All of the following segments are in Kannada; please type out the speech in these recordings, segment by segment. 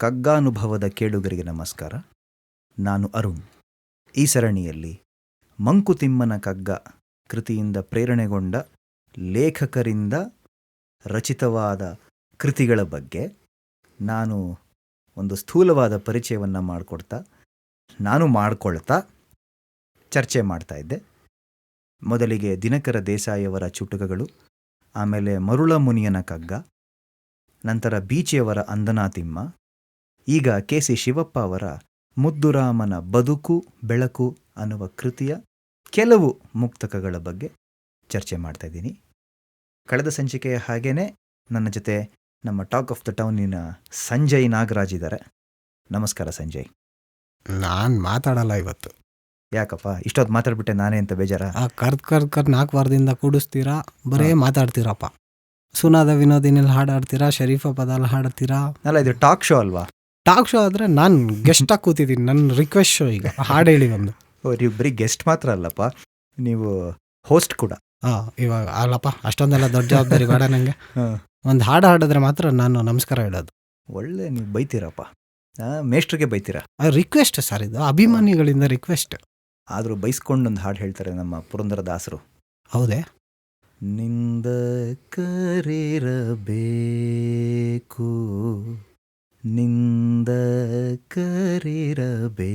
ಕಗ್ಗಾನುಭವದ ಕೇಳುಗರಿಗೆ ನಮಸ್ಕಾರ. ನಾನು ಅರುಣ್. ಈ ಸರಣಿಯಲ್ಲಿ ಮಂಕುತಿಮ್ಮನ ಕಗ್ಗ ಕೃತಿಯಿಂದ ಪ್ರೇರಣೆಗೊಂಡ ಲೇಖಕರಿಂದ ರಚಿತವಾದ ಕೃತಿಗಳ ಬಗ್ಗೆ ನಾನು ಒಂದು ಸ್ಥೂಲವಾದ ಪರಿಚಯವನ್ನು ಮಾಡಿಕೊಳ್ತಾ ಚರ್ಚೆ ಮಾಡ್ತಾ ಇದ್ದೆ. ಮೊದಲಿಗೆ ದಿನಕರ ದೇಸಾಯಿಯವರ ಚುಟುಕಗಳು, ಆಮೇಲೆ ಮರುಳ ಮುನಿಯನ ಕಗ್ಗ, ನಂತರ ಬೀಚಿಯವರ ಅಂದನಾತಿಮ್ಮ, ಈಗ ಕೆ.ಸಿ. ಶಿವಪ್ಪ ಅವರ ಮುದ್ದುರಾಮನ ಬದುಕು ಬೆಳಕು ಅನ್ನುವ ಕೃತಿಯ ಕೆಲವು ಮುಕ್ತಕಗಳ ಬಗ್ಗೆ ಚರ್ಚೆ ಮಾಡ್ತಾ ಇದ್ದೀನಿ. ಕಳೆದ ಸಂಚಿಕೆಯ ಹಾಗೇನೆ ನನ್ನ ಜೊತೆ ನಮ್ಮ ಟಾಕ್ ಆಫ್ ದ ಟೌನಿನ ಸಂಜಯ್ ನಾಗರಾಜ್ ಇದ್ದಾರೆ. ನಮಸ್ಕಾರ ಸಂಜಯ್. ನಾನು ಮಾತಾಡಲ್ಲ ಇವತ್ತು. ಯಾಕಪ್ಪ ಇಷ್ಟೊತ್ತು ಮಾತಾಡ್ಬಿಟ್ಟೆ ನಾನೇ ಅಂತ ಬೇಜಾರ? ಕರ್ದ್ 4 ವಾರದಿಂದ ಕೂಡಿಸ್ತೀರಾ, ಬರೇ ಮಾತಾಡ್ತೀರಪ್ಪ. ಸುನಾದ ವಿನೋದಿನಲ್ಲಿ ಹಾಡಾಡ್ತೀರಾ, ಶರೀಫಾ ಪದಾಲ್ ಹಾಡ್ತೀರಾ. ಅಲ್ಲ, ಇದು ಟಾಕ್ ಶೋ ಅಲ್ವಾ? ಟಾಕ್ ಶೋ ಆದರೆ ನಾನು ಗೆಸ್ಟ್ ಆಗಿ ಕೂತಿದ್ದೀನಿ. ನನ್ನ ರಿಕ್ವೆಸ್ಟ್ ಶೋ. ಈಗ ಹಾಡು ಹೇಳಿ ಒಂದು. ನೀವು ಬರೀ ಗೆಸ್ಟ್ ಮಾತ್ರ ಅಲ್ಲಪ್ಪ, ನೀವು ಹೋಸ್ಟ್ ಕೂಡ. ಇವಾಗ ಅಲ್ಲಪ್ಪ, ಅಷ್ಟೊಂದೆಲ್ಲ ದೊಡ್ಡ ಜವಾಬ್ದಾರಿ ಬೇಡ ನನಗೆ. ಒಂದು ಹಾಡು ಹಾಡಿದ್ರೆ ಮಾತ್ರ ನಾನು ನಮಸ್ಕಾರ ಹೇಳೋದು. ಒಳ್ಳೆ ನೀವು ಬೈತೀರಪ್ಪ, ಮೇಷ್ಟ್ರಿಗೆ ಬೈತೀರಾ. ರಿಕ್ವೆಸ್ಟ್ ಸರ್, ಇದು ಅಭಿಮಾನಿಗಳಿಂದ ರಿಕ್ವೆಸ್ಟ್. ಆದರೂ ಬೈಸ್ಕೊಂಡೊಂದು ಹಾಡು ಹೇಳ್ತಾರೆ ನಮ್ಮ ಪುರಂದರದಾಸರು. ಹೌದೇ? ನಿಂದ ಕರಿರಬೇಕು, ನಿಂದ ಕರಿರಬೇಕು,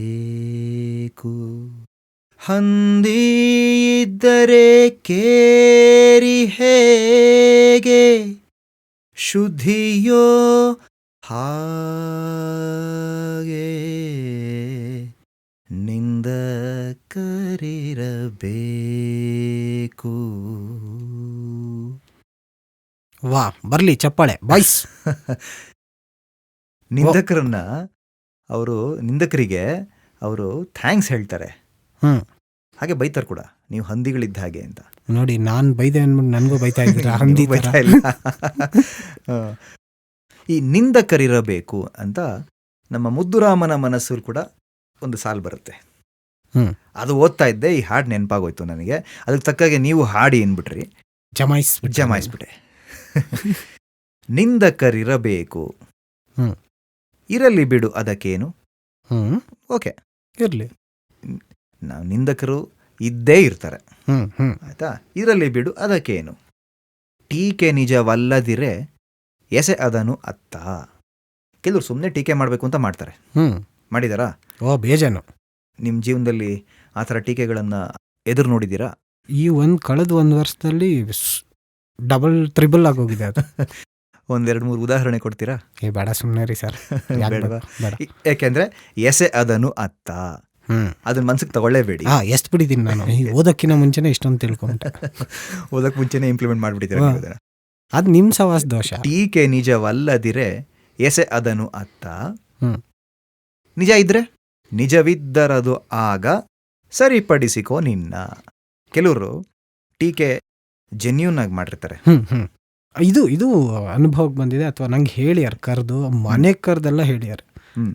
ಹಂದಿ ಇದ್ದರೆ ಕೇರಿ ಹೇಗೆ, ಶುದ್ಧಿಯೋ ಹಾಗೆ, ನಿಂದ ಕರಿರಬೇಕು. ವಾ, ಬರ್ಲಿ ಚಪ್ಪಾಳೆ ಬಾಯ್ಸ್. ನಿಂದಕರಿಗೆ ಅವರು ಥ್ಯಾಂಕ್ಸ್ ಹೇಳ್ತಾರೆ, ಹಾಗೆ ಬೈತಾರೆ ಕೂಡ, ನೀವು ಹಂದಿಗಳಿದ್ದ ಹಾಗೆ ಅಂತ. ನೋಡಿ, ನಾನು ಬೈದೆ ಅನ್ಬಿಟ್ಟು ನನಗೂ ಬೈತಾ ಇದ್ದೀರಾ? ಹಂದಿ ಬೈತಾ ಇಲ್ಲ. ಈ ನಿಂದಕರಿರಬೇಕು ಅಂತ ನಮ್ಮ ಮುದ್ದುರಾಮನ ಮನಸ್ಸು ಕೂಡ ಒಂದು ಸಾಲು ಬರುತ್ತೆ. ಅದು ಓದ್ತಾ ಇದ್ದೆ, ಈ ಹಾಡು ನೆನಪಾಗೋಯ್ತು ನನಗೆ. ಅದಕ್ಕೆ ತಕ್ಕಾಗೆ ನೀವು ಹಾಡಿ ಏನ್ಬಿಟ್ರಿ, ಜಮಾಯಿಸ್ಬಿಟ್ಟೆ. ನಿಂದಕರಿರಬೇಕು, ಇರಲಿ ಬಿಡು ಅದಕ್ಕೇನು. ಓಕೆ, ಇರಲಿ, ನಾವು ನಿಂದಕರು ಇದ್ದೇ ಇರ್ತಾರೆ, ಆಯ್ತಾ. ಇರಲಿ ಬಿಡು ಅದಕ್ಕೇನು, ಟೀಕೆ ನಿಜವಲ್ಲದಿರೆ ಎಸೆ ಅದನು ಅತ್ತ. ಕೆಲವರು ಸುಮ್ಮನೆ ಟೀಕೆ ಮಾಡಬೇಕು ಅಂತ ಮಾಡ್ತಾರೆ. ಮಾಡಿದಾರಾ? ಓ, ಬೇಜಾನು. ನಿಮ್ಮ ಜೀವನದಲ್ಲಿ ಆ ಥರ ಟೀಕೆಗಳನ್ನು ಎದುರು ನೋಡಿದ್ದೀರಾ? ಈ ಕಳೆದ 1 ವರ್ಷದಲ್ಲಿ ಡಬಲ್ ಟ್ರಿಬಲ್ ಆಗೋಗಿದೆ ಅದು. 1-2-3 ಉದಾಹರಣೆ ಕೊಡ್ತೀರಾ? ಬೇಡ, ಸುಮ್ಮನೆ ರೀ ಸರ್. ಯಾಕೆಂದ್ರೆ ಎಸೆ ಅದನ್ನು ಅತ್ತ, ಅದನ್ನ ಮನ್ಸಿಗೆ ತಗೊಳ್ಳೇಬೇಡಿ. ಎಷ್ಟು ಬಿಡಿದ್ದೀನಿ ನಾನು ಓದಕ್ಕಿಂತ ಮುಂಚೆನೆ ಇಷ್ಟೊಂದು ತಿಳ್ಕೊಂಡೆ. ಓದಕ್ ಮುಂಚೆನೆ ಇಂಪ್ಲಿಮೆಂಟ್ ಮಾಡ್ಬಿಟ್ಟಿದ್ದೀರಾ. ಅದು ನಿಮ್ಮ ಸವಾಸ ದೋಷ. ಟೀಕೆ ನಿಜವಲ್ಲದಿರೆ ಎಸೆ ಅದನ್ನು ಅತ್ತ. ನಿಜ ಇದ್ರೆ ನಿಜವಿದ್ದರದು ಆಗ ಸರಿಪಡಿಸಿಕೋ ನಿನ್ನ. ಕೆಲವರು ಟೀಕೆ ಜೆನ್ಯೂನ್ ಆಗಿ ಮಾಡಿರ್ತಾರೆ. ಇದು ಅನುಭವಕ್ಕೆ ಬಂದಿದೆ, ಅಥವಾ ನಂಗೆ ಹೇಳ್ಯಾರ, ಕರೆದು ಮನೆ ಕರೆದೆಲ್ಲ ಹೇಳ್ಯಾರ,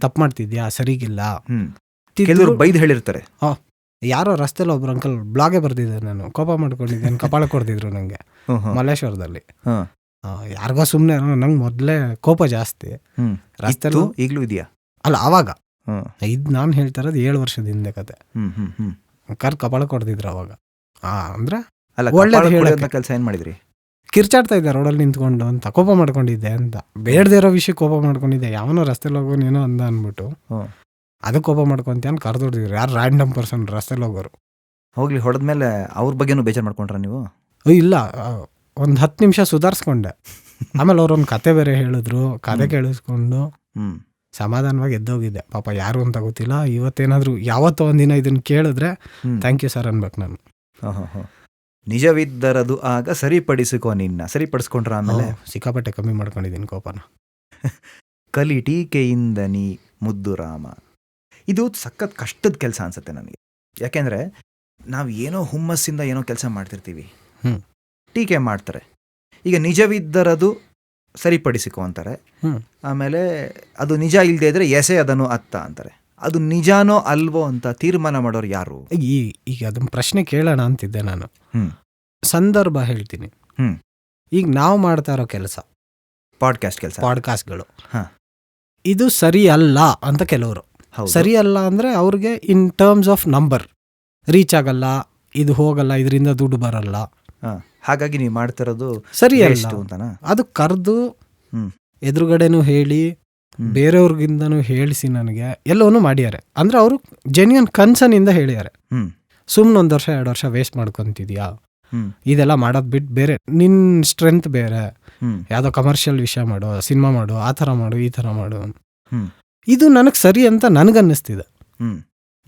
ತಪ್ಪು ಮಾಡ್ತಿದ್ಯಾ, ಸರಿಗಿಲ್ಲ. ಕೆಲವರು ಬೈದು ಹೇಳಿರ್ತಾರೆ. ಯಾರೋ ರಸ್ತೆಲಿ ಒಬ್ರು ಅಂಕಲ್ ಬ್ಲಾಗೆ ಬರ್ದಿದ್ದೆ, ನಾನು ಕೋಪ ಮಾಡ್ಕೊಂಡಿದ್ದೆ, ಕಪಾಳ ಕೊಡ್ತಿದ್ರು ನಂಗೆ ಮಲ್ಲೇಶ್ವರದಲ್ಲಿ. ಯಾರಿಗೋ ಸುಮ್ಮನೆ, ನಂಗೆ ಮೊದಲೇ ಕೋಪ ಜಾಸ್ತಿ. ರಸ್ತೆಲ್ಲೂ ಈಗಲೂ ಇದೆಯಾ? ಅಲ್ಲ, ಆವಾಗ ಇದು ನಾನು ಹೇಳ್ತಾ ಇರೋದು 7 ವರ್ಷದ ಹಿಂದೆ ಕತೆ. ಕಪಾಳ ಕೊಡ್ತಿದ್ರು ಅವಾಗ. ಅಂದ್ರೆ ಒಳ್ಳೆ ಕೆಲಸ ಏನ್ ಮಾಡಿದ್ರಿ? ಕಿರ್ಚಾಡ್ತಾ ಇದ್ದೆ ರೋಡಲ್ಲಿ ನಿಂತ್ಕೊಂಡು ಅಂತ, ಕೋಪ ಮಾಡ್ಕೊಂಡಿದ್ದೆ ಅಂತ. ಬೇಡದೇ ಇರೋ ವಿಷಯ ಕೋಪ ಮಾಡ್ಕೊಂಡಿದ್ದೆ. ಯಾವನೋ ರಸ್ತೆಲಿ ಹೋಗೋನು ಏನೋ ಅಂದ ಅಂದ್ಬಿಟ್ಟು ಅದಕ್ಕೆ ಕೋಪ ಮಾಡ್ಕೊಂತ ಅಂತ ಕರೆದೊಡ್ತಿದ್ರು. ಯಾರು ರ್ಯಾಂಡಮ್ ಪರ್ಸನ್ ರಸ್ತೆಲಿ ಹೋಗೋರು. ಹೋಗ್ಲಿ, ಹೊಡೆದ್ಮೇಲೆ ಅವ್ರ ಬಗ್ಗೆನೂ ಬೇಜಾರು ಮಾಡ್ಕೊಂಡ್ರ ನೀವು? ಇಲ್ಲ, ಒಂದು 10 ನಿಮಿಷ ಸುಧಾರಿಸ್ಕೊಂಡೆ. ಆಮೇಲೆ ಅವ್ರೊಂದು ಕತೆ ಬೇರೆ ಹೇಳಿದ್ರು, ಕತೆ ಕೇಳಿಸ್ಕೊಂಡು ಸಮಾಧಾನವಾಗಿ ಎದ್ದೋಗಿದ್ದೆ. ಪಾಪ ಯಾರು ಅಂತ ಗೊತ್ತಿಲ್ಲ. ಇವತ್ತೇನಾದ್ರು ಯಾವತ್ತೋ ಒಂದಿನ ಇದನ್ನ ಕೇಳಿದ್ರೆ ಥ್ಯಾಂಕ್ ಯು ಸರ್ ಅನ್ಬೇಕು ನಾನು. ನಿಜವಿದ್ದರದು ಆಗ ಸರಿಪಡಿಸಿಕೋ ನಿನ್ನ. ಸರಿಪಡಿಸ್ಕೊಂಡ್ರ ಆಮೇಲೆ ಸಿಕ್ಕಾಪಟ್ಟೆ ಕಮ್ಮಿ ಮಾಡ್ಕೊಂಡಿದ್ದೀನಿ ಕೋಪನ. ಕಲಿ ಟೀಕೆಯಿಂದ ನೀ ಮುದ್ದುರಾಮ. ಇದು ಸಖತ್ ಕಷ್ಟದ ಕೆಲಸ ಅನ್ಸುತ್ತೆ ನನಗೆ. ಯಾಕೆಂದ್ರೆ ನಾವು ಏನೋ ಹುಮ್ಮಸ್ಸಿಂದ ಏನೋ ಕೆಲಸ ಮಾಡ್ತಿರ್ತೀವಿ, ಟೀಕೆ ಮಾಡ್ತಾರೆ. ಈಗ ನಿಜವಿದ್ದರದು ಸರಿಪಡಿಸಿಕೋ ಅಂತಾರೆ, ಆಮೇಲೆ ಅದು ನಿಜ ಇಲ್ಲದೆ ಇದ್ರೆ ಎಸೆ ಅದನ್ನು ಅತ್ತ ಅಂತಾರೆ. ಅದು ನಿಜಾನೋ ಅಲ್ವೋ ಅಂತ ತೀರ್ಮಾನ ಮಾಡೋರು ಯಾರು? ಈಗ ಅದನ್ನ ಪ್ರಶ್ನೆ ಕೇಳೋಣ ಅಂತಿದ್ದೆ ನಾನು. ಸಂದರ್ಭ ಹೇಳ್ತೀನಿ. ಈಗ ನಾವು ಮಾಡ್ತಾ ಇರೋ ಕೆಲಸ ಪಾಡ್ಕಾಸ್ಟ್ಗಳು, ಇದು ಸರಿ ಅಲ್ಲ ಅಂತ ಕೆಲವರು. ಹೌದು. ಸರಿ ಅಲ್ಲ ಅಂದ್ರೆ ಅವ್ರಿಗೆ in terms of number reach ಆಗಲ್ಲ, ಇದು ಹೋಗಲ್ಲ, ಇದರಿಂದ ದುಡ್ಡು ಬರಲ್ಲ, ಹಾ, ಹಾಗಾಗಿ ನೀವು ಮಾಡ್ತಿರೋದು ಸರಿ ಅಲ್ಲ waste ಅಂತನಾ? ಅದು ಕರೆದು ಹ್ಮ್ ಎದುರುಗಡೆನೂ ಹೇಳಿ ಹ್ಮ್. ಬೇರೆಯವ್ರಿಗಿಂದನೂ ಹೇಳಿಸಿ ನನಗೆ ಎಲ್ಲವನ್ನೂ ಮಾಡ್ಯಾರೆ. ಅಂದ್ರೆ ಅವರು ಜೆನ್ಯೂನ್ ಕನ್ಸರ್ನ್ ಇಂದ ಹೇಳ್ಯಾರೆ. ಹ್ಮ್ ಸುಮ್ಮನೆ 1 ವರ್ಷ 2 ವರ್ಷ ವೇಸ್ಟ್ ಮಾಡ್ಕೊಂತಿದ್ಯಾ, ಹ್ಮ್ ಇದೆಲ್ಲ ಮಾಡೋದು ಬಿಟ್ಟು ಬೇರೆ ನಿನ್ನ ಸ್ಟ್ರೆಂತ್ ಬೇರೆ, ಹ್ಮ್ ಯಾವುದೋ ಕಮರ್ಷಿಯಲ್ ವಿಷಯ ಮಾಡು, ಸಿನಿಮಾ ಮಾಡು, ಆ ಥರ ಮಾಡು, ಈ ಥರ ಮಾಡು. ಹ್ಮ್ ಇದು ನನಗೆ ಸರಿ ಅಂತ ನನಗನ್ನಿಸ್ತಿದೆ. ಹ್ಮ್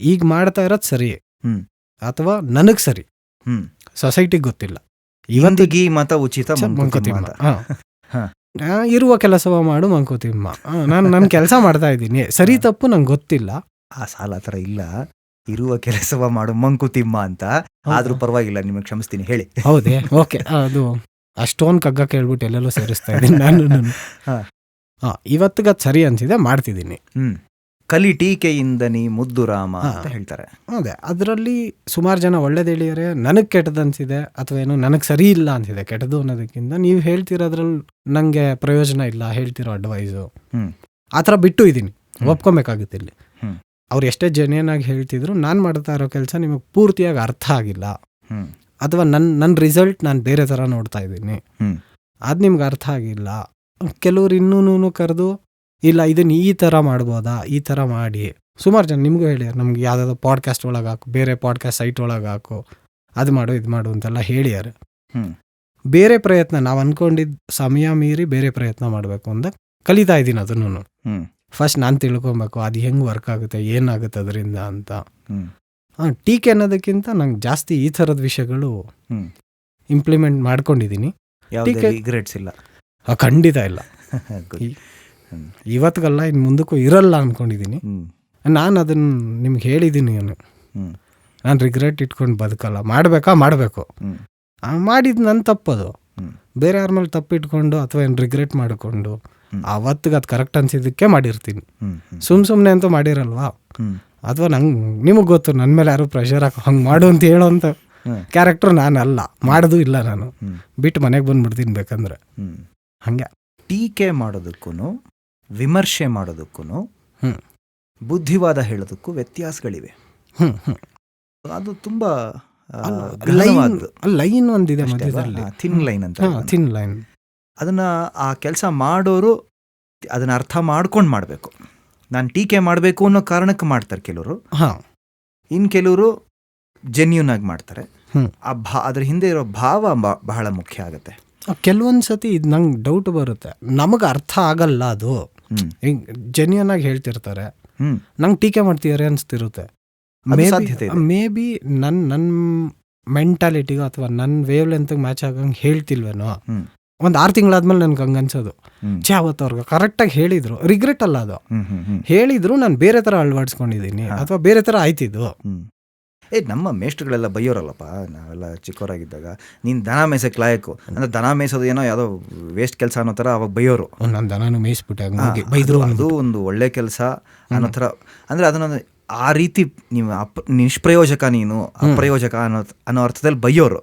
ಈಗ ಮಾಡ್ತಾ ಇರೋದು ಸರಿ ಹ್ಮ್ ಅಥವಾ ನನಗೆ ಸರಿ, ಹ್ಮ್ ಸೊಸೈಟಿಗೆ ಗೊತ್ತಿಲ್ಲ. ಇವತ್ತಿಗೆ ಮತ ಉಚಿತ ಮಂಕುತಿಮ್ಮ ಮಂಕುತಿಮ್ಮ ಅಂತ. ಹಾ. ಇರುವ ಕೆಲಸವ ಮಾಡು ಮಂಕುತಿಮ್ಮ. ನಾನು ನನ್ನ ಕೆಲಸ ಮಾಡ್ತಾ ಇದ್ದೀನಿ, ಸರಿ ತಪ್ಪು ನಂಗೆ ಗೊತ್ತಿಲ್ಲ. ಆ ಸಾಲ ಆ ಥರ ಇಲ್ಲ, ಇರುವ ಕೆಲಸವ ಮಾಡು ಮಂಕುತಿಮ್ಮ ಅಂತ. ಆದ್ರೂ ಪರವಾಗಿಲ್ಲ, ನಿಮಗೆ ಕ್ಷಮಿಸ್ತೀನಿ, ಹೇಳಿ. ಹೌದೇ, ಓಕೆ. ಅದು ಅಷ್ಟೊಂದು ಕಗ್ಗ ಕೇಳ್ಬಿಟ್ಟು ಎಲ್ಲೆಲ್ಲೋ ಸೇರಿಸ್ತಾ ಇದ್ದೀನಿ ನಾನು. ಹಾ. ಇವತ್ತಿಗೆ ಅದು ಸರಿ ಅನ್ಸಿದೆ, ಮಾಡ್ತಿದ್ದೀನಿ. ಕಲಿ ಟೀಕೆಯಿಂದ ನೀ ಮುದ್ದು ರಾಮ ಅಂತ ಹೇಳ್ತಾರೆ. ಅದೇ ಅದರಲ್ಲಿ ಸುಮಾರು ಜನ ಒಳ್ಳೇದು ಹೇಳಿದರೆ, ನನಗೆ ಕೆಟ್ಟದ್ದು ಅನಿಸಿದೆ ಅಥವಾ ಏನೋ ನನಗೆ ಸರಿ ಇಲ್ಲ ಅನಿಸಿದೆ. ಕೆಟ್ಟದ್ದು ಅನ್ನೋದಕ್ಕಿಂತ ನೀವು ಹೇಳ್ತಿರೋದ್ರಲ್ಲಿ ನನಗೆ ಪ್ರಯೋಜನ ಇಲ್ಲ, ಹೇಳ್ತಿರೋ ಅಡ್ವೈಸು ಆ ಥರ ಬಿಟ್ಟು ಇದ್ದೀನಿ, ಒಪ್ಕೊಬೇಕಾಗುತ್ತೆ. ಇಲ್ಲಿ ಅವ್ರು ಎಷ್ಟೇ ಜೆನ್ಯೂನಾಗಿ ಹೇಳ್ತಿದ್ರು, ನಾನು ಮಾಡ್ತಾ ಇರೋ ಕೆಲಸ ನಿಮಗೆ ಪೂರ್ತಿಯಾಗಿ ಅರ್ಥ ಆಗಿಲ್ಲ, ಅಥವಾ ನನ್ನ ರಿಸಲ್ಟ್ ನಾನು ಬೇರೆ ಥರ ನೋಡ್ತಾ ಇದ್ದೀನಿ, ಅದು ನಿಮ್ಗೆ ಅರ್ಥ ಆಗಿಲ್ಲ. ಕೆಲವ್ರು ಇನ್ನೂ ಕರೆದು, ಇಲ್ಲ ಇದನ್ನು ಈ ಥರ ಮಾಡ್ಬೋದಾ, ಈ ಥರ ಮಾಡಿ. ಸುಮಾರು ಜನ ನಿಮಗೂ ಹೇಳ್ಯಾರ, ನಮ್ಗೆ ಯಾವುದಾದ್ರು ಪಾಡ್ಕಾಸ್ಟ್ ಒಳಗೆ ಹಾಕು, ಬೇರೆ ಪಾಡ್ಕಾಸ್ಟ್ ಸೈಟ್ ಒಳಗೆ ಹಾಕು, ಅದು ಮಾಡು ಇದು ಮಾಡು ಅಂತೆಲ್ಲ ಹೇಳ್ಯಾರ. ಬೇರೆ ಪ್ರಯತ್ನ ನಾವು ಅಂದ್ಕೊಂಡಿದ್ದ ಸಮಯ ಮೀರಿ ಬೇರೆ ಪ್ರಯತ್ನ ಮಾಡಬೇಕು ಅಂತ ಕಲಿತಾ ಇದ್ದೀನಿ. ಅದನ್ನು ಫಸ್ಟ್ ನಾನು ತಿಳ್ಕೊಬೇಕು, ಅದು ಹೆಂಗೆ ವರ್ಕ್ ಆಗುತ್ತೆ, ಏನಾಗುತ್ತೆ ಅದರಿಂದ ಅಂತ. ಟೀಕೆ ಅನ್ನೋದಕ್ಕಿಂತ ನಂಗೆ ಜಾಸ್ತಿ ಈ ಥರದ ವಿಷಯಗಳು ಇಂಪ್ಲಿಮೆಂಟ್ ಮಾಡ್ಕೊಂಡಿದ್ದೀನಿ. ರಿಗ್ರೆಟ್ಸ್ ಇಲ್ಲ? ಖಂಡಿತ ಇಲ್ಲ. ಇವತ್ತಿಗಲ್ಲ, ಇನ್ನು ಮುಂದಕ್ಕೂ ಇರಲ್ಲ ಅಂದ್ಕೊಂಡಿದ್ದೀನಿ. ನಾನು ಅದನ್ನು ನಿಮ್ಗೆ ಹೇಳಿದ್ದೀನಿ, ನಾನು ರಿಗ್ರೆಟ್ ಇಟ್ಕೊಂಡು ಬದುಕಲ್ಲ. ಮಾಡಬೇಕು, ಮಾಡಿದ್ದು ನನ್ನ ತಪ್ಪದು. ಬೇರೆ ಯಾರ ಮೇಲೆ ತಪ್ಪು ಇಟ್ಕೊಂಡು ಅಥವಾ ಏನು ರಿಗ್ರೆಟ್ ಮಾಡಿಕೊಂಡು ಅವತ್ತಿಗೆ ಅದು ಕರೆಕ್ಟ್ ಅನ್ಸಿದ್ದಕ್ಕೆ ಮಾಡಿರ್ತೀನಿ. ಸುಮ್ಮನೆ ಅಂತೂ ಮಾಡಿರಲ್ವಾ. ಅಥವಾ ನಿಮಗೆ ಗೊತ್ತು, ನನ್ನ ಮೇಲೆ ಯಾರು ಪ್ರೆಷರ್ ಹಾಕೋ ಹಂಗೆ ಮಾಡು ಅಂತ ಹೇಳೋಂಥ ಕ್ಯಾರೆಕ್ಟರ್ ನಾನಲ್ಲ, ಮಾಡೋದು ಇಲ್ಲ. ನಾನು ಬಿಟ್ಟು ಮನೆಗೆ ಬಂದ್ಬಿಡ್ತೀನಿ ಬೇಕಂದ್ರೆ. ಹಂಗೆ ಟೀಕೆ ಮಾಡೋದಕ್ಕೂ ವಿಮರ್ಶೆ ಮಾಡೋದಕ್ಕೂ ಬುದ್ಧಿವಾದ ಹೇಳೋದಕ್ಕೂ ವ್ಯತ್ಯಾಸಗಳಿವೆ. ಅದು ತುಂಬಾ ಲೈನ್ ಒಂದಿದೆ ಮಧ್ಯದಲ್ಲಿ, ಥಿನ್ ಲೈನ್ ಅಂತ. Thin line. ಅದನ್ನ ಆ ಕೆಲಸ ಮಾಡೋರು ಅದನ್ನ ಅರ್ಥ ಮಾಡ್ಕೊಂಡು ಮಾಡಬೇಕು. ನಾನು ಟೀಕೆ ಮಾಡಬೇಕು ಅನ್ನೋ ಕಾರಣಕ್ಕೆ ಮಾಡ್ತಾರೆ ಕೆಲವರು, ಇನ್ನು ಕೆಲವರು ಜೆನ್ಯೂನ್ ಆಗಿ ಮಾಡ್ತಾರೆ. ಅದ್ರ ಹಿಂದೆ ಇರೋ ಭಾವ ಬಹಳ ಮುಖ್ಯ ಆಗುತ್ತೆ. ಕೆಲವೊಂದು ಸತಿ ಇದು ನಂಗೆ ಡೌಟ್ ಬರುತ್ತೆ, ನಮಗೆ ಅರ್ಥ ಆಗಲ್ಲ ಅದು. ಜೆನ್ಯೂನ್ ಆಗಿ ಹೇಳ್ತಿರ್ತಾರೆ, ನಂಗೆ ಟೀಕೆ ಮಾಡ್ತಿದ್ದಾರೆ ಅನ್ಸ್ತಿರುತ್ತೆ. ಮೇ ಬಿ ನನ್ನ ಮೆಂಟಾಲಿಟಿಗೋ ಅಥವಾ ನನ್ನ ವೇವ್ ಲೆಂತ್ಗೆ ಮ್ಯಾಚ್ ಆಗಂಗೆ ಹೇಳ್ತಿಲ್ವೇನೋ. 6 ತಿಂಗಳಾದ್ಮೇಲೆ ನನ್ಗೆ ಹಂಗೆ ಅನ್ಸೋದು, ಅವತ್ತು ಅವ್ರಿಗೆ ಕರೆಕ್ಟಾಗಿ ಹೇಳಿದ್ರು, ರಿಗ್ರೆಟ್ ಅಲ್ಲ ಅದು, ಹೇಳಿದ್ರು ನಾನು ಬೇರೆ ಥರ ಅಳವಡಿಸ್ಕೊಂಡಿದ್ದೀನಿ ಅಥವಾ ಬೇರೆ ಥರ ಆಯ್ತಿದ್ದು. ನಮ್ಮ ಮೇಷ್ಟ್ರುಗಳೆಲ್ಲ ಬೈಯೋರಲ್ಲಪ್ಪ, ನಾವೆಲ್ಲ ಚಿಕ್ಕವರಾಗಿದ್ದಾಗ, ನೀನು ದನ ಮೇಯ್ಸಕ್ಕೆ ಲಾಯಕು ಅಂದ್ರೆ ದನ ಮೇಯ್ಸೋದು ಏನೋ ಯಾವುದೋ ವೇಸ್ಟ್ ಕೆಲಸ ಅನ್ನೋ ಥರ ಅವಾಗ ಬೈಯೋರು. ನಾನು ದನನೂ ಮೇಯಿಸ್ಬಿಟ್ಟೆ ಬೈದ್ರು, ಅದು ಒಂದು ಒಳ್ಳೆ ಕೆಲಸ ಅನ್ನೋ ಥರ. ಅಂದರೆ ಅದನ್ನು ಆ ರೀತಿ ನೀವು ನಿಷ್ಪ್ರಯೋಜಕ, ನೀನು ಅಪ್ರಯೋಜಕ ಅನ್ನೋ ಅರ್ಥದಲ್ಲಿ ಬೈಯೋರು.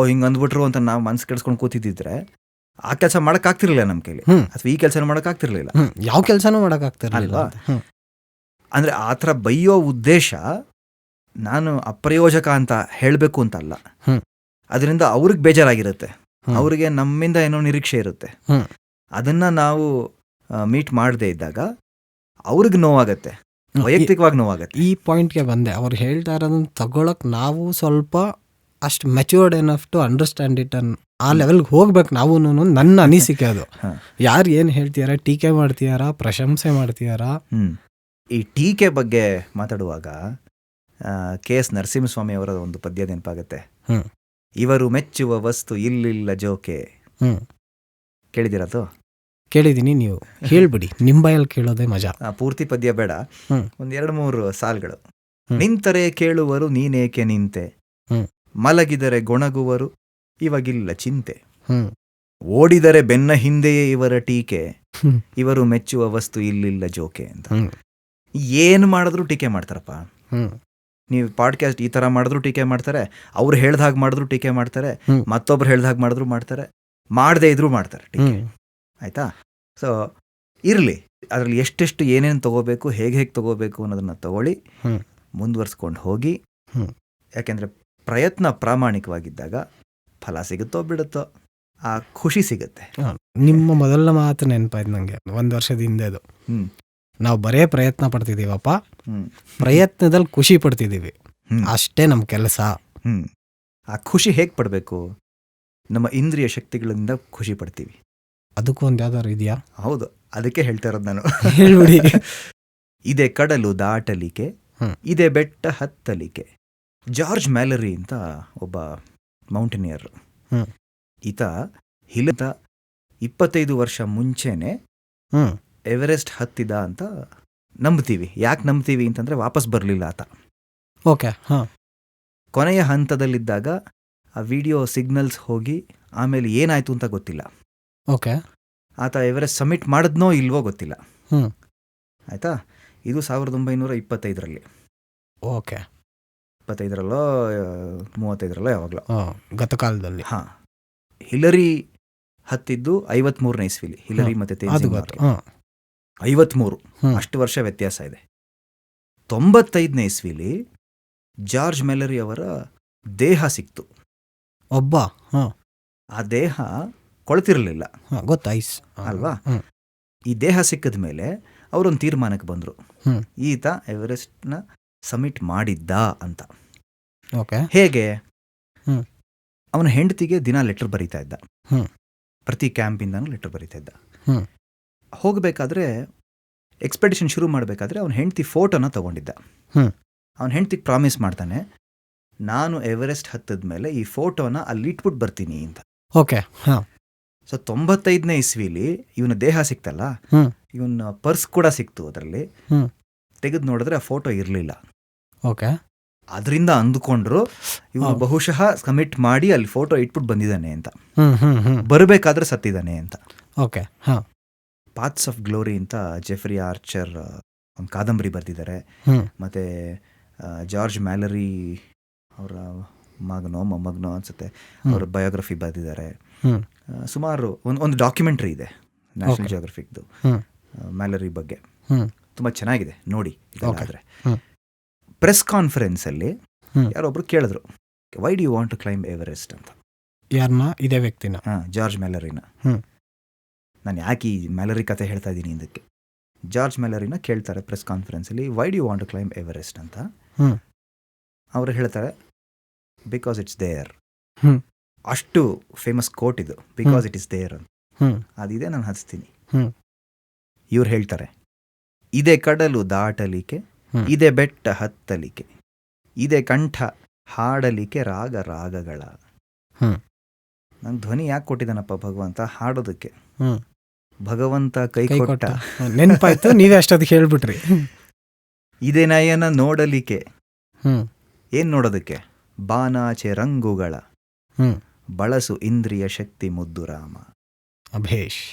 ಹಿಂಗೆ ಅಂದ್ಬಿಟ್ರು ಅಂತ ನಾವು ಮನ್ಸು ಕೆಡ್ಸ್ಕೊಂಡು ಕೂತಿದ್ದಿದ್ರೆ ಆ ಕೆಲಸ ಮಾಡೋಕ್ಕಾಗ್ತಿರ್ಲಿಲ್ಲ ನಮ್ಮ ಕೈಲಿ, ಅಥವಾ ಈ ಕೆಲಸ ಮಾಡೋಕ್ಕಾಗ್ತಿರ್ಲಿಲ್ಲ, ಯಾವ ಕೆಲಸನೂ ಮಾಡೋಕ್ಕಾಗ್ತಿರ್ಲಿಲ್ಲ. ಅಂದರೆ ಆ ಥರ ಬೈಯೋ ಉದ್ದೇಶ ನಾನು ಅಪ್ರಯೋಜಕ ಅಂತ ಹೇಳಬೇಕು ಅಂತ ಅಲ್ಲ. ಅದರಿಂದ ಅವ್ರಿಗೆ ಬೇಜಾರಾಗಿರುತ್ತೆ, ಅವ್ರಿಗೆ ನಮ್ಮಿಂದ ಏನೋ ನಿರೀಕ್ಷೆ ಇರುತ್ತೆ. ಅದನ್ನ ನಾವು ಮೀಟ್ ಮಾಡದೇ ಇದ್ದಾಗ ಅವ್ರಿಗೆ ನೋವಾಗತ್ತೆ, ವೈಯಕ್ತಿಕವಾಗಿ ನೋವಾಗತ್ತೆ. ಈ ಪಾಯಿಂಟ್ಗೆ ಬಂದೆ, ಅವ್ರು ಹೇಳ್ತಾ ಇರೋದನ್ನ ತಗೊಳಕ್ ನಾವು ಸ್ವಲ್ಪ ಅಷ್ಟು matured enough to understand it ಆ ಲೆವೆಲ್ಗೆ ಹೋಗ್ಬೇಕು ನಾವು. ನನ್ನ ಅನಿಸಿಕೆ ಅದು. ಯಾರು ಏನು ಹೇಳ್ತೀಯಾರ, ಟೀಕೆ ಮಾಡ್ತೀಯಾರ, ಪ್ರಶಂಸೆ ಮಾಡ್ತೀಯಾರ. ಈ ಟೀಕೆ ಬಗ್ಗೆ ಮಾತಾಡುವಾಗ KS ನರಸಿಂಹಸ್ವಾಮಿ ಅವರ ಒಂದು ಪದ್ಯ ನೆನಪಾಗತ್ತೆ. ಇವರು ಮೆಚ್ಚುವ ವಸ್ತು ಇಲ್ಲಿಲ್ಲ ಜೋಕೆ. ಕೇಳಿದಿರದು? ಕೇಳಿದೀನಿ, ನೀವು ಹೇಳ್ಬಿಡಿ, ನಿಂಬಾಯಲ್ಲಿ ಕೇಳೋದೇ ಮಜಾ. ಪೂರ್ತಿ ಪದ್ಯ ಬೇಡ, 1-2-3 ಸಾಲುಗಳು. ನಿಂತರೆ ಕೇಳುವರು ನೀನೇಕೆ ನಿಂತೆ, ಮಲಗಿದರೆ ಗೊಣಗುವರು ಇವಾಗಿಲ್ಲ ಚಿಂತೆ, ಓಡಿದರೆ ಬೆನ್ನ ಹಿಂದೆಯೇ ಇವರ ಟೀಕೆ, ಇವರು ಮೆಚ್ಚುವ ವಸ್ತು ಇಲ್ಲಿಲ್ಲ ಜೋಕೆ ಅಂತ. ಏನು ಮಾಡಿದ್ರು ಟೀಕೆ ಮಾಡ್ತಾರಪ್ಪ. ನೀವು ಪಾಡ್ಕಾಸ್ಟ್ ಈ ಥರ ಮಾಡಿದ್ರು ಟೀಕೆ ಮಾಡ್ತಾರೆ, ಅವ್ರು ಹೇಳ್ದಾಗ ಮಾಡಿದ್ರು ಟೀಕೆ ಮಾಡ್ತಾರೆ, ಮತ್ತೊಬ್ರು ಹೇಳ್ದಾಗ ಮಾಡಿದ್ರು ಮಾಡ್ತಾರೆ, ಮಾಡದೇ ಇದ್ರು ಮಾಡ್ತಾರೆ ಟೀಕೆ. ಆಯ್ತಾ? ಸೊ ಇರಲಿ, ಅದರಲ್ಲಿ ಎಷ್ಟೆಷ್ಟು ಏನೇನು ತಗೋಬೇಕು, ಹೇಗೆ ತಗೋಬೇಕು ಅನ್ನೋದನ್ನು ತಗೊಳ್ಳಿ, ಮುಂದುವರ್ಸ್ಕೊಂಡು ಹೋಗಿ. ಯಾಕೆಂದರೆ ಪ್ರಯತ್ನ ಪ್ರಾಮಾಣಿಕವಾಗಿದ್ದಾಗ ಫಲ ಸಿಗುತ್ತೋ ಬಿಡುತ್ತೋ, ಆ ಖುಷಿ ಸಿಗುತ್ತೆ. ನಿಮ್ಮ ಮೊದಲ ಮಾತು ನೆನಪಾಯ್ತು ನನಗೆ, 1 ವರ್ಷದ ಹಿಂದೆದು. ನಾವು ಬರೇ ಪ್ರಯತ್ನ ಪಡ್ತಿದ್ದೀವಪ್ಪ, ಪ್ರಯತ್ನದಲ್ಲಿ ಖುಷಿ ಪಡ್ತಿದ್ದೀವಿ, ಅಷ್ಟೇ ನಮ್ಮ ಕೆಲಸ. ಆ ಖುಷಿ ಹೇಗೆ ಪಡಬೇಕು? ನಮ್ಮ ಇಂದ್ರಿಯ ಶಕ್ತಿಗಳಿಂದ ಖುಷಿ ಪಡ್ತೀವಿ. ಅದಕ್ಕೂ ಒಂದು ಯಾವ್ದಾದ್ರು ಇದೆಯಾ? ಹೌದು, ಅದಕ್ಕೆ ಹೇಳ್ತಾ ಇರೋದು ನಾನು. ಹೇಳ್ಬಿಡಿ. ಇದೇ ಕಡಲು ದಾಟಲಿಕೆ, ಇದೇ ಬೆಟ್ಟ ಹತ್ತಲಿಕೆ. ಜಾರ್ಜ್ ಮ್ಯಾಲರಿ ಅಂತ ಒಬ್ಬ ಮೌಂಟೇನಿಯರ್. ಈತ ಹಿಲತ 25 ವರ್ಷ ಮುಂಚೆನೆ ಎವರೆಸ್ಟ್ ಹತ್ತಿದ ಅಂತ ನಂಬ್ತೀವಿ. ಯಾಕೆ ನಂಬ್ತೀವಿ ಅಂತಂದ್ರೆ ವಾಪಸ್ ಬರಲಿಲ್ಲ ಆತ. ಓಕೆ. ಕೊನೆಯ ಹಂತದಲ್ಲಿದ್ದಾಗ ಆ ವಿಡಿಯೋ ಸಿಗ್ನಲ್ಸ್ ಹೋಗಿ ಆಮೇಲೆ ಏನಾಯ್ತು ಅಂತ ಗೊತ್ತಿಲ್ಲ. ಓಕೆ. ಆತ ಎವರೆಸ್ಟ್ ಸಬ್ಮಿಟ್ ಮಾಡಿದ್ನೋ ಇಲ್ವೋ ಗೊತ್ತಿಲ್ಲ. ಆಯ್ತಾ? ಇದು 1925ರಲ್ಲಿ. ಓಕೆ. 25ರಲ್ಲೋ 35ರಲ್ಲೋ ಯಾವಾಗಲೋ ಗತಕಾಲದಲ್ಲಿ. ಹಿಲರಿ ಹತ್ತಿದ್ದು 53ನೇ ಇಸ್ವಿಲಿ. ಹಿಲರಿ ಮತ್ತೆ ತೇನ್ಜಿಂಗ್ 53, ಅಷ್ಟು ವರ್ಷ ವ್ಯತ್ಯಾಸ ಇದೆ. 95ನೇ ಇಸ್ವಿಲಿ ಜಾರ್ಜ್ ಮೆಲರಿ ಅವರ ದೇಹ ಸಿಕ್ತು. ಒಬ್ಬ ಆ ದೇಹ ಕೊಳ್ತಿರಲಿಲ್ಲ, ಗೊತ್ತಾಯ್ಸ್ ಅಲ್ವಾ? ಈ ದೇಹ ಸಿಕ್ಕಿದ ಮೇಲೆ ಅವರೊಂದು ತೀರ್ಮಾನಕ್ಕೆ ಬಂದರು, ಈತ ಎವರೆಸ್ಟ್ನ ಸಬ್ಮಿಟ್ ಮಾಡಿದ್ದ ಅಂತ. ಹೇಗೆ? ಅವನ ಹೆಂಡತಿಗೆ ದಿನ ಲೆಟರ್ ಬರೀತಾ ಇದ್ದ, ಪ್ರತಿ ಕ್ಯಾಂಪಿಂದನೂ ಲೆಟರ್ ಬರೀತಾ ಇದ್ದ. ಹೋಗಬೇಕಾದ್ರೆ, ಎಕ್ಸ್ಪೆಡಿಷನ್ ಶುರು ಮಾಡಬೇಕಾದ್ರೆ ಅವನ ಹೆಂಡತಿ ಫೋಟೋನ ತಗೊಂಡಿದ್ದ. ಅವನ ಹೆಂಡತಿಗೆ ಪ್ರಾಮಿಸ್ ಮಾಡ್ತಾನೆ, ನಾನು ಎವರೆಸ್ಟ್ ಹತ್ತದ ಮೇಲೆ ಈ ಫೋಟೋನ ಅಲ್ಲಿ ಇಟ್ಬಿಟ್ಟು ಬರ್ತೀನಿ ಅಂತ. ಓಕೆ. ಸೊ 95ನೇ ಇಸ್ವಿಲಿ ಇವನ ದೇಹ ಸಿಕ್ತಲ್ಲ, ಇವನ ಪರ್ಸ್ ಕೂಡ ಸಿಕ್ತು. ಅದರಲ್ಲಿ ತೆಗೆದು ನೋಡಿದ್ರೆ ಆ ಫೋಟೋ ಇರಲಿಲ್ಲ. ಓಕೆ. ಅದರಿಂದ ಅಂದುಕೊಂಡ್ರು ಇವನು ಬಹುಶಃ ಕಮಿಟ್ ಮಾಡಿ ಅಲ್ಲಿ ಫೋಟೋ ಇಟ್ಬಿಟ್ಟು ಬಂದಿದ್ದಾನೆ ಅಂತ, ಬರಬೇಕಾದ್ರೆ ಸತ್ತಿದ್ದಾನೆ ಅಂತ. ಓಕೆ. ಪಾತ್ಸ್ ಆಫ್ ಗ್ಲೋರಿ ಅಂತ ಜೆಫ್ರಿ ಆರ್ಚರ್ ಒಂದು ಕಾದಂಬರಿ ಬರೆದಿದ್ದಾರೆ. ಮತ್ತೆ ಜಾರ್ಜ್ ಮ್ಯಾಲರಿ ಅವರ ಮೊಮ್ಮಗನೋ ಅನ್ಸುತ್ತೆ, ಅವರ ಬಯೋಗ್ರಫಿ ಬರೆದಿದ್ದಾರೆ. ಸುಮಾರು ಒಂದು ಡಾಕ್ಯುಮೆಂಟ್ರಿ ಇದೆ ನ್ಯಾಷನಲ್ ಜಿಯೋಗ್ರಫಿಕ್ದು ಮ್ಯಾಲರಿ ಬಗ್ಗೆ. ತುಂಬ ಚೆನ್ನಾಗಿದೆ, ನೋಡಿ. ಇದಾದರೆ ಪ್ರೆಸ್ ಕಾನ್ಫರೆನ್ಸಲ್ಲಿ ಯಾರೊಬ್ರು ಕೇಳಿದ್ರು, why do you want to climb Everest ಅಂತ. ಯಾರನ್ನ? ಇದೇ ವ್ಯಕ್ತಿನ? ಜಾರ್ಜ್ ಮ್ಯಾಲರಿನ. ನಾನು ಯಾಕೆ ಈ ಮ್ಯಾಲರಿ ಕತೆ ಹೇಳ್ತಾ ಇದ್ದೀನಿ ಇದಕ್ಕೆ. ಜಾರ್ಜ್ ಮ್ಯಾಲರಿನ ಕೇಳ್ತಾರೆ ಪ್ರೆಸ್ ಕಾನ್ಫರೆನ್ಸಲ್ಲಿ, why do you want to climb Everest ಅಂತ. ಅವರು ಹೇಳ್ತಾರೆ, ಬಿಕಾಸ್ ಇಟ್ಸ್ ದೇರ್. ಅಷ್ಟು ಫೇಮಸ್ ಕೋಟ್ ಇದು, ಬಿಕಾಸ್ ಇಟ್ ಇಸ್ ದೇರ್ ಅಂತ. ಅದಿದೆ, ನಾನು ಹಚ್ತೀನಿ. ಇವ್ರು ಹೇಳ್ತಾರೆ, ಇದೇ ಕಡಲು ದಾಟಲಿಕೆ, ಇದೇ ಬೆಟ್ಟ ಹತ್ತಲಿಕೆ, ಇದೇ ಕಂಠ ಹಾಡಲಿಕೆ ರಾಗ ರಾಗಗಳ. ನಂಗೆ ಧ್ವನಿ ಯಾಕೆ ಕೊಟ್ಟಿದ್ದಾನಪ್ಪ ಭಗವಂತ ಹಾಡೋದಕ್ಕೆ? ಭಗವಂತ ಕೈ ಕೊಟ್ಟ. ನೆನಪಾಯ್ತು, ನೀವೇ ಅಷ್ಟೊತ್ತಿಗೆ ಹೇಳ್ಬಿಟ್ರಿ. ಇದೇ ನಯನ ನೋಡಲಿಕೆ. ಏನ್ ನೋಡೋದಕ್ಕೆ? ಬಾನಾಚೆ ರಂಗುಗಳ ಬಳಸು ಇಂದ್ರಿಯ ಶಕ್ತಿ ಮುದ್ದು ರಾಮ. ಅಭೇಶ್.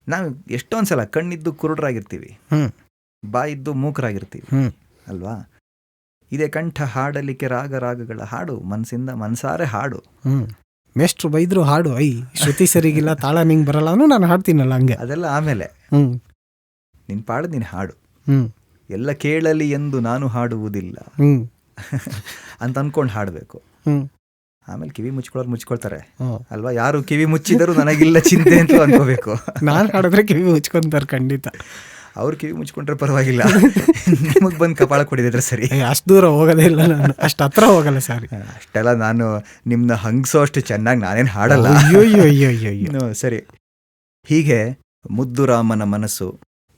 ನಾವು ಎಷ್ಟೊಂದ್ಸಲ ಕಣ್ಣಿದ್ದು ಕುರುಡರಾಗಿರ್ತೀವಿ, ಬಾಯಿದ್ದು ಮೂಕರಾಗಿರ್ತೀವಿ ಅಲ್ವಾ? ಇದೇ ಕಂಠ ಹಾಡಲಿಕ್ಕೆ ರಾಗ ರಾಗಗಳ. ಹಾಡು, ಮನಸ್ಸಿಂದ ಮನಸಾರೆ ಹಾಡು. ಮೇಷ್ಟ್ರು ಬೈದ್ರು ಹಾಡು, ಶ್ರುತಿ ಸರಿಗಿಲ್ಲ, ತಾಳ ನಿಂಗೆ ಬರಲ್ಲ, ನಾನು ಹಾಡ್ತೀನಲ್ಲ ಹಂಗೆ. ಅದೆಲ್ಲ ಆಮೇಲೆ. ನಿನ್ ಪಾಡು ನೀನು ಹಾಡು. ಎಲ್ಲ ಕೇಳಲಿ ಎಂದು ನಾನು ಹಾಡುವುದಿಲ್ಲ ಅಂತ ಅನ್ಕೊಂಡು ಹಾಡಬೇಕು. ಆಮೇಲೆ ಕಿವಿ ಮುಚ್ಕೊಳ್ತಾರೆ ಅಲ್ವಾ? ಯಾರು ಕಿವಿ ಮುಚ್ಚಿದರೂ ನನಗಿಲ್ಲ ಚಿಂತೆ ಅಂತ ಅನ್ಕೋಬೇಕು. ನಾನು ಹಾಡಿದ್ರೆ ಕಿವಿ ಮುಚ್ಕೊಂತಾರೆ ಖಂಡಿತ. ಅವ್ರು ಕಿವಿ ಮುಚ್ಕೊಂಡ್ರೆ ಪರವಾಗಿಲ್ಲ, ನಿಮಗೆ ಬಂದು ಕಪಾಳ ಕೊಡಿದ್ರೆ ಸರಿ. ಅಷ್ಟು ದೂರ ಹೋಗೋದೇ ಇಲ್ಲ ನಾನು, ಅಷ್ಟು ಹತ್ರ ಹೋಗಲ್ಲ. ಸಾರಿ, ಅಷ್ಟೆಲ್ಲ ನಾನು ನಿಮ್ನ ಹಂಗ್ಸೋ ಅಷ್ಟು ಚೆನ್ನಾಗಿ ನಾನೇನು ಹಾಡಲ್ಲ. ಸರಿ. ಹೀಗೆ ಮುದ್ದುರಾಮನ ಮನಸ್ಸು,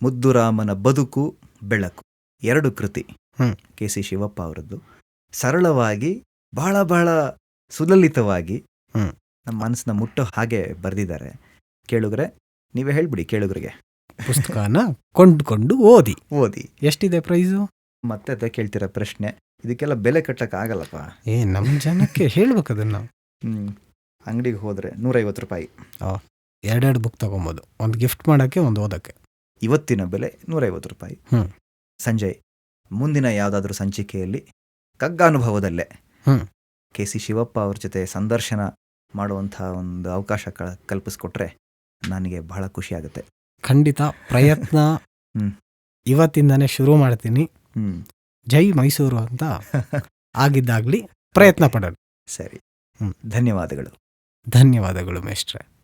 ಮುದ್ದುರಾಮನ ಬದುಕು ಬೆಳಕು, 2 ಕೃತಿ ಕೆ.ಸಿ. ಶಿವಪ್ಪ ಅವರದ್ದು. ಸರಳವಾಗಿ, ಬಹಳ ಬಹಳ ಸುಲಲಿತವಾಗಿ ನಮ್ಮ ಮನಸ್ಸನ್ನ ಮುಟ್ಟೋ ಹಾಗೆ ಬರೆದಿದ್ದಾರೆ. ಕೇಳುಗರೆ, ನೀವೇ ಹೇಳ್ಬಿಡಿ ಕೇಳುಗರಿಗೆ. ಪುಸ್ತಕನ ಕೊಂಡ್ಕೊಂಡು ಓದಿ. ಎಷ್ಟಿದೆ ಪ್ರೈಸು? ಮತ್ತೆ ಅದ ಕೇಳ್ತಿರೋ ಪ್ರಶ್ನೆ. ಇದಕ್ಕೆಲ್ಲ ಬೆಲೆ ಕಟ್ಟಕ್ಕೆ ಆಗಲ್ಲಪ್ಪ. ನಮ್ಮ ಜನಕ್ಕೆ ಹೇಳ್ಬೇಕು ಅದನ್ನ. ಅಂಗಡಿಗೆ ಹೋದ್ರೆ 150 ರೂಪಾಯಿ. 2 ಬುಕ್ ತಗೊಬೋದು, ಒಂದು ಗಿಫ್ಟ್ ಮಾಡೋಕ್ಕೆ, ಒಂದು ಓದಕ್ಕೆ. ಇವತ್ತಿನ ಬೆಲೆ 150 ರೂಪಾಯಿ. ಸಂಜೆ ಮುಂದಿನ ಯಾವುದಾದ್ರೂ ಸಂಚಿಕೆಯಲ್ಲಿ ಕಗ್ಗಾನುಭವದಲ್ಲೇ ಕೆ.ಸಿ. ಶಿವಪ್ಪ ಅವ್ರ ಜೊತೆ ಸಂದರ್ಶನ ಮಾಡುವಂಥ ಒಂದು ಅವಕಾಶ ಕಲ್ಪಿಸ್ಕೊಟ್ರೆ ನನಗೆ ಬಹಳ ಖುಷಿ ಆಗುತ್ತೆ. ಖಂಡಿತ ಪ್ರಯತ್ನ ಹ್ಮ್. ಇವತ್ತಿಂದಾನೇ ಶುರು ಮಾಡ್ತೀನಿ. ಹ್ಮ್. ಜೈ ಮೈಸೂರು ಅಂತ ಆಗಿದ್ದಾಗ್ಲಿ ಪ್ರಯತ್ನ ಪಡೋಣ. ಸರಿ. ಹ್ಮ್. ಧನ್ಯವಾದಗಳು. ಧನ್ಯವಾದಗಳು ಮೇಷ್ಟ್ರೆ.